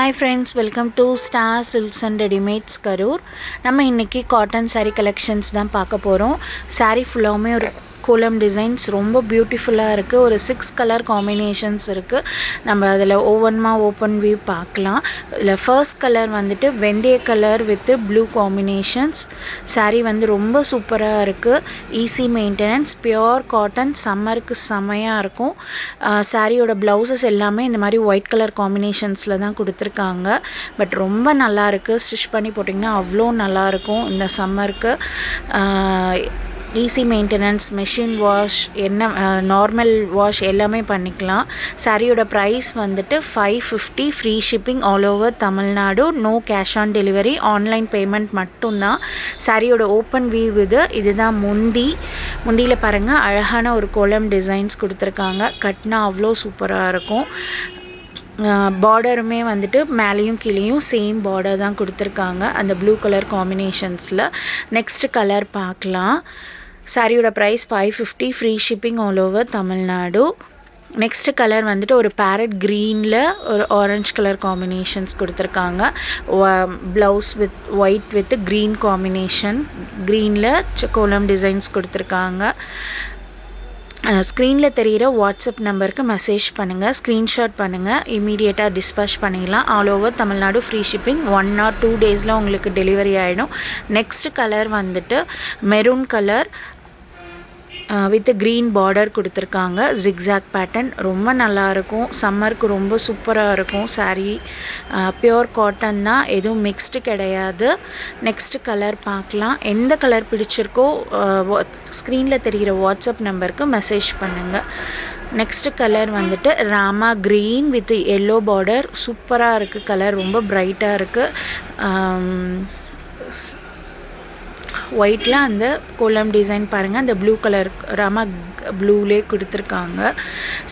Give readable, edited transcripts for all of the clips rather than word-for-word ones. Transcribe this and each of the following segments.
Hi friends, welcome to Star Silks and Readymades Karur. நம்ம இன்னைக்கு cotton saree collections தான் பார்க்க போறோம். saree ஃபுல்லாமே ஒரு கோலம் டிசைன்ஸ் ரொம்ப பியூட்டிஃபுல்லாக இருக்குது. ஒரு 6 கலர் காம்பினேஷன்ஸ் இருக்குது. நம்ம அதில் ஒவ்வொன்றா ஓப்பன் வியூ பார்க்கலாம். இதில் ஃபர்ஸ்ட் கலர் வந்துட்டு வெந்தய colour with blue combinations. saree வந்து ரொம்ப சூப்பராக இருக்குது. ஈஸி மெயின்டெனன்ஸ், பியோர் காட்டன், சம்மருக்கு செம்மையாக இருக்கும். சாரியோட ப்ளவுசஸ் எல்லாமே இந்த மாதிரி ஒயிட் கலர் காம்பினேஷன்ஸில் தான் கொடுத்துருக்காங்க. பட் ரொம்ப நல்லா இருக்குது. ஸ்டிச் பண்ணி போட்டிங்கன்னா அவ்வளோ நல்லாயிருக்கும் இந்த சம்மருக்கு. ஈஸி மெயின்டெனன்ஸ், மெஷின் வாஷ், என்ன நார்மல் வாஷ் எல்லாமே பண்ணிக்கலாம். சாரியோட ப்ரைஸ் வந்துட்டு 550, free shipping all over Tamil Nadu, no cash on delivery, online payment மட்டும்தான். சாரியோட ஓப்பன் வியூ இதுதான் முந்தியில் பாருங்கள், அழகான ஒரு கோலம் டிசைன்ஸ் கொடுத்துருக்காங்க. கட்னா அவ்வளோ சூப்பராக இருக்கும். பார்டருமே வந்துட்டு மேலேயும் கீழேயும் சேம் பார்டர் தான் கொடுத்துருக்காங்க அந்த ப்ளூ கலர் காம்பினேஷன்ஸில். நெக்ஸ்ட் கலர் பார்க்கலாம். சாரியோட price 550, free shipping all over Tamil Nadu. Next colour வந்துட்டு ஒரு பேரட் க்ரீனில் ஒரு ஆரஞ்ச் கலர் காம்பினேஷன்ஸ் கொடுத்துருக்காங்க. Blouse with white with green combination, க்ரீனில் கோலம் டிசைன்ஸ் கொடுத்துருக்காங்க. ஸ்க்ரீனில் தெரிகிற வாட்ஸ்அப் நம்பருக்கு மெசேஜ் பண்ணுங்கள், ஸ்க்ரீன்ஷாட் பண்ணுங்கள், இமீடியட்டாக டிஸ்பேச் பண்ணிடலாம். All over Tamil Nadu, free shipping, 1 or 2 டேஸில் உங்களுக்கு டெலிவரி ஆகிடும். நெக்ஸ்ட் கலர் வந்துட்டு maroon colour with green border கொடுத்துருக்காங்க. ஜிக்ஸாக் பேட்டர்ன் ரொம்ப நல்லாயிருக்கும். சம்மருக்கு ரொம்ப சூப்பராக இருக்கும். சாரீ பியோர் காட்டன் தான், எதுவும் மிக்ஸ்டு கிடையாது. நெக்ஸ்ட் கலர் பார்க்கலாம். எந்த கலர் பிடிச்சிருக்கோ ஸ்க்ரீனில் தெரிகிற வாட்ஸ்அப் நம்பருக்கு மெசேஜ் பண்ணுங்கள். நெக்ஸ்ட் கலர் வந்துட்டு Rama green with yellow border. சூப்பராக இருக்குது கலர், ரொம்ப ப்ரைட்டாக இருக்குது. ஒயிட்டில் அந்த கோலம் டிசைன் பாருங்கள், அந்த ப்ளூ கலர் ராமா ப்ளூலே கொடுத்துருக்காங்க.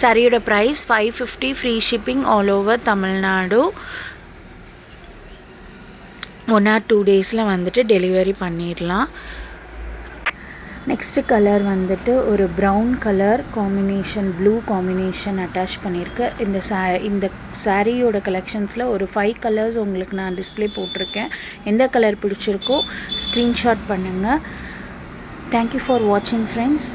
சாரியோட price 550, free shipping all over Tamil Nadu. 1 or 2 டேஸில் வந்துட்டு டெலிவரி பண்ணிடலாம். நெக்ஸ்ட் கலர் வந்துட்டு ஒரு brown colour combination, blue combination attach பண்ணியிருக்கு. இந்த சாரியோட கலெக்ஷன்ஸில் ஒரு 5 கலர்ஸ் உங்களுக்கு நான் டிஸ்பிளே போட்டிருக்கேன். எந்த கலர் பிடிச்சிருக்கோ ஸ்க்ரீன்ஷாட் பண்ணுங்கள். தேங்க்யூ ஃபார் வாட்சிங் ஃப்ரெண்ட்ஸ்.